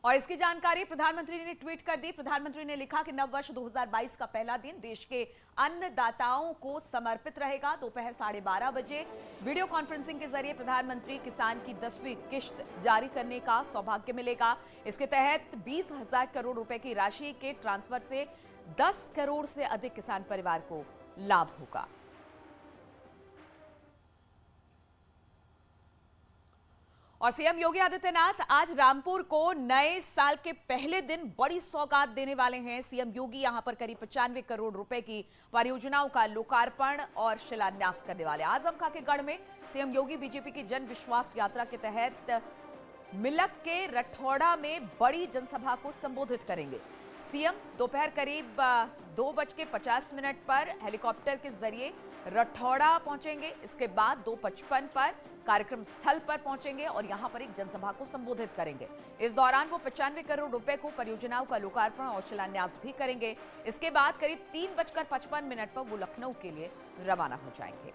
और इसकी जानकारी प्रधानमंत्री ने ट्वीट कर दी। प्रधानमंत्री ने लिखा कि नववर्ष 2022 का पहला दिन देश के अन्नदाताओं को समर्पित रहेगा। दोपहर 12:30 बजे वीडियो कॉन्फ्रेंसिंग के जरिए प्रधानमंत्री किसान की 10वीं किश्त जारी करने का सौभाग्य मिलेगा। इसके तहत 20,000 करोड़ रुपए की राशि के ट्रांसफर से 10 करोड़ से अधिक किसान परिवार को लाभ होगा। और सीएम योगी आदित्यनाथ आज रामपुर को नए साल के पहले दिन बड़ी सौगात देने वाले हैं। सीएम योगी यहां पर करीब 95 करोड़ रुपए की परियोजनाओं का लोकार्पण और शिलान्यास करने वाले। आजम खां के गढ़ में सीएम योगी बीजेपी की जन विश्वास यात्रा के तहत मिलक के रठौड़ा में बड़ी जनसभा को संबोधित करेंगे। सीएम दोपहर करीब 2:50 पर हेलीकॉप्टर के जरिए रठौड़ा पहुंचेंगे। इसके बाद 2:55 पर कार्यक्रम स्थल पर पहुंचेंगे और यहां पर एक जनसभा को संबोधित करेंगे। इस दौरान वो 95 करोड़ रुपए को परियोजनाओं का लोकार्पण और शिलान्यास भी करेंगे। इसके बाद करीब 3:55 पर वो लखनऊ के लिए रवाना हो जाएंगे।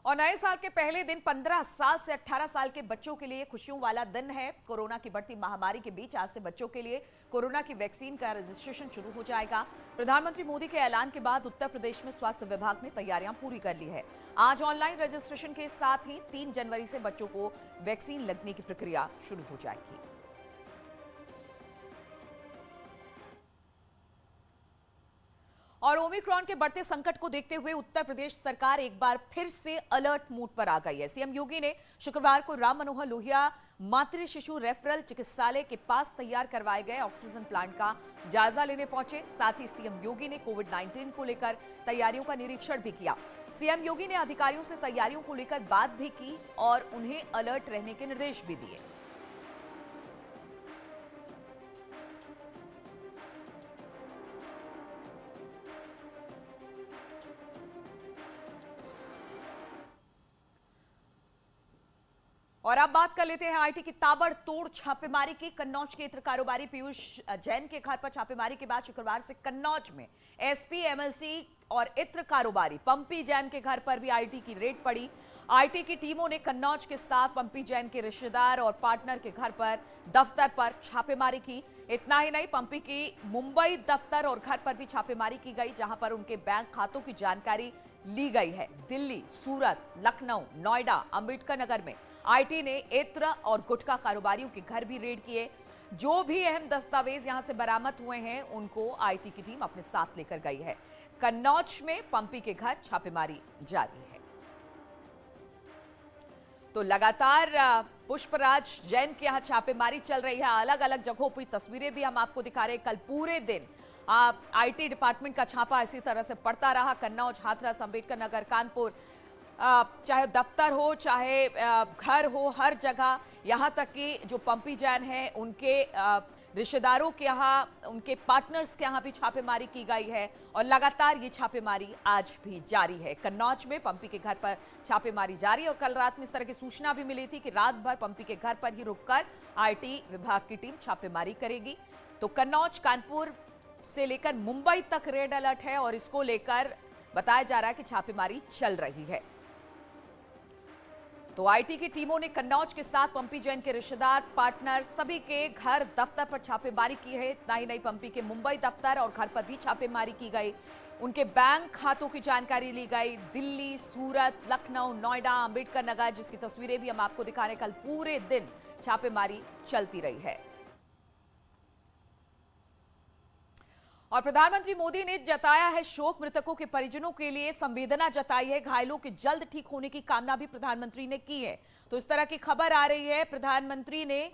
और नए साल के पहले दिन 15 साल से 18 साल के बच्चों के लिए खुशियों वाला दिन है। कोरोना की बढ़ती महामारी के बीच आज से बच्चों के लिए कोरोना की वैक्सीन का रजिस्ट्रेशन शुरू हो जाएगा। प्रधानमंत्री मोदी के ऐलान के बाद उत्तर प्रदेश में स्वास्थ्य विभाग ने तैयारियां पूरी कर ली है। आज ऑनलाइन रजिस्ट्रेशन के साथ ही 3 जनवरी से बच्चों को वैक्सीन लगने की प्रक्रिया शुरू हो जाएगी। और ओमिक्रॉन के बढ़ते संकट को देखते हुए उत्तर प्रदेश सरकार एक बार फिर से अलर्ट मोड पर आ गई है। सीएम योगी ने शुक्रवार को राम मनोहर लोहिया मातृ शिशु रेफरल चिकित्सालय के पास तैयार करवाए गए ऑक्सीजन प्लांट का जायजा लेने पहुंचे। साथ ही सीएम योगी ने कोविड-19 को लेकर तैयारियों का निरीक्षण भी किया। सीएम योगी ने अधिकारियों से तैयारियों को लेकर बात भी की और उन्हें अलर्ट रहने के निर्देश भी दिए। और अब बात कर लेते हैं आईटी की ताबड़तोड़ छापेमारी की। कन्नौज के इत्र कारोबारी पीयूष जैन के घर पर छापेमारी के बाद शुक्रवार से कन्नौज में एसपी, एमएलसी और इत्र कारोबारी पंपी जैन के घर पर भी आईटी की रेड पड़ी। आईटी की टीमों ने कन्नौज के साथ पंपी जैन के रिश्तेदार और पार्टनर के घर पर, दफ्तर पर छापेमारी की। इतना ही नहीं, पंपी की मुंबई दफ्तर और घर पर भी छापेमारी की गई, जहां पर उनके बैंक खातों की जानकारी ली गई है। दिल्ली, सूरत, लखनऊ, नोएडा, अंबेडकर नगर में आईटी ने इत्र और गुटखा कारोबारियों के घर भी रेड किए। जो भी अहम दस्तावेज यहां से बरामद हुए हैं उनको आईटी की टीम अपने साथ लेकर गई है। कन्नौज में पंपी के घर छापेमारी जारी है। तो लगातार पुष्पराज जैन के यहां छापेमारी चल रही है। अलग अलग जगहों पर तस्वीरें भी हम आपको दिखा रहे हैं। कल पूरे दिन आईटी डिपार्टमेंट का छापा इसी तरह से पड़ता रहा। कन्नौज, हाथरस, अंबेडकर नगर, कानपुर, चाहे दफ्तर हो चाहे घर हो, हर जगह, यहां तक कि जो पंपी जैन हैं उनके रिश्तेदारों के यहाँ, उनके पार्टनर्स के यहाँ भी छापेमारी की गई है। और लगातार ये छापेमारी आज भी जारी है। कन्नौज में पंपी के घर पर छापेमारी जारी है और कल रात में इस तरह की सूचना भी मिली थी कि रात भर पंपी के घर पर ही रुककर आईटी विभाग की टीम छापेमारी करेगी। तो कन्नौज, कानपुर से लेकर मुंबई तक रेड अलर्ट है और इसको लेकर बताया जा रहा है कि छापेमारी चल रही है। तो आईटी की टीमों ने कन्नौज के साथ पंपी जैन के रिश्तेदार, पार्टनर सभी के घर, दफ्तर पर छापेमारी की है। इतना ही नहीं, पंपी के मुंबई दफ्तर और घर पर भी छापेमारी की गई। उनके बैंक खातों की जानकारी ली गई। दिल्ली, सूरत, लखनऊ, नोएडा, अंबेडकर नगर, जिसकी तस्वीरें भी हम आपको दिखा रहे हैं। कल पूरे दिन छापेमारी चलती रही है। और प्रधानमंत्री मोदी ने जताया है शोक, मृतकों के परिजनों के लिए संवेदना जताई है। घायलों के जल्द ठीक होने की कामना भी प्रधानमंत्री ने की है। तो इस तरह की खबर आ रही है। प्रधानमंत्री ने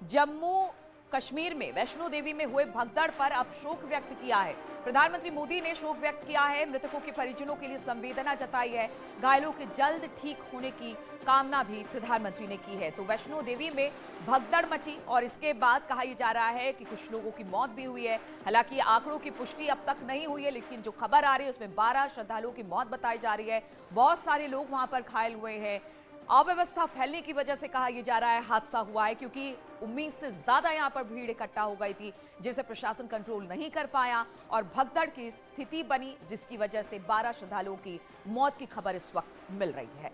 जम्मू कश्मीर में वैष्णो देवी में हुए भगदड़ पर अब शोक व्यक्त किया है। प्रधानमंत्री मोदी ने शोक व्यक्त किया है, मृतकों के परिजनों के लिए संवेदना जताई है। घायलों के जल्द ठीक होने की कामना भी प्रधानमंत्री ने की है। तो वैष्णो देवी में भगदड़ मची और इसके बाद कहा यह जा रहा है कि कुछ लोगों की मौत भी हुई है। हालांकि आंकड़ों की पुष्टि अब तक नहीं हुई है, लेकिन जो खबर आ रही है उसमें 12 श्रद्धालुओं की मौत बताई जा रही है। बहुत सारे लोग वहां पर घायल हुए हैं। अव्यवस्था फैलने की वजह से कहा यह जा रहा है हादसा हुआ है, क्योंकि उम्मीद से ज्यादा यहां पर भीड़ इकट्ठा हो गई थी, जिसे प्रशासन कंट्रोल नहीं कर पाया और भगदड़ की स्थिति बनी, जिसकी वजह से 12 श्रद्धालुओं की मौत की खबर इस वक्त मिल रही है।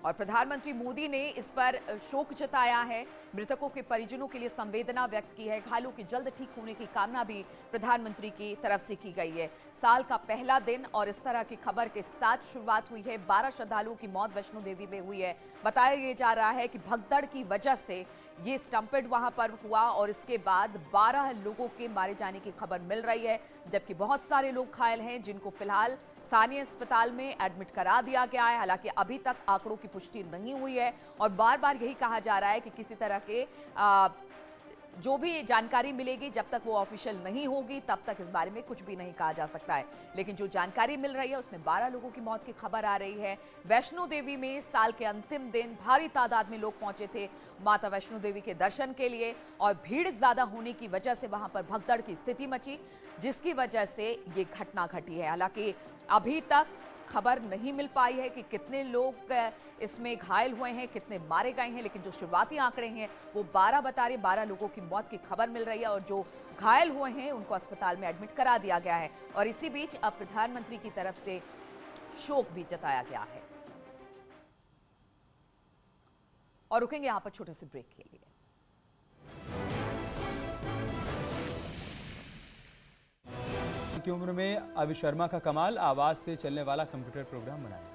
और प्रधानमंत्री मोदी ने इस पर शोक जताया है, मृतकों के परिजनों के लिए संवेदना व्यक्त की है। घायलों के जल्द ठीक होने की कामना भी प्रधानमंत्री की तरफ से की गई है। साल का पहला दिन और इस तरह की खबर के साथ शुरुआत हुई है। 12 श्रद्धालुओं की मौत वैष्णो देवी में हुई है। बताया ये जा रहा है कि भगदड़ की वजह से ये स्टंपेड वहां पर हुआ और इसके बाद 12 लोगों के मारे जाने की खबर मिल रही है, जबकि बहुत सारे लोग घायल हैं जिनको फिलहाल स्थानीय अस्पताल में एडमिट करा दिया गया है। हालांकि अभी तक आंकड़ों की पुष्टि नहीं हुई है और बार बार यही कहा जा रहा है कि किसी तरह के जो भी जानकारी मिलेगी, जब तक वो ऑफिशियल नहीं होगी तब तक इस बारे में कुछ भी नहीं कहा जा सकता है। लेकिन जो जानकारी मिल रही है उसमें 12 लोगों की मौत की खबर आ रही है। वैष्णो देवी में साल के अंतिम दिन भारी तादाद में लोग पहुंचे थे माता वैष्णो देवी के दर्शन के लिए और भीड़ ज्यादा होने की वजह से वहां पर भगदड़ की स्थिति मची, जिसकी वजह से ये घटना घटी है। हालांकि अभी तक खबर नहीं मिल पाई है कि कितने लोग इसमें घायल हुए हैं, कितने मारे गए हैं, लेकिन जो शुरुआती आंकड़े हैं वो 12 बता रहे। 12 लोगों की मौत की खबर मिल रही है और जो घायल हुए हैं उनको अस्पताल में एडमिट करा दिया गया है। और इसी बीच अब प्रधानमंत्री की तरफ से शोक भी जताया गया है। और रुकेंगे यहां पर छोटे से ब्रेक के लिए। की उम्र में अभि शर्मा का कमाल, आवाज से चलने वाला कंप्यूटर प्रोग्राम बनाया।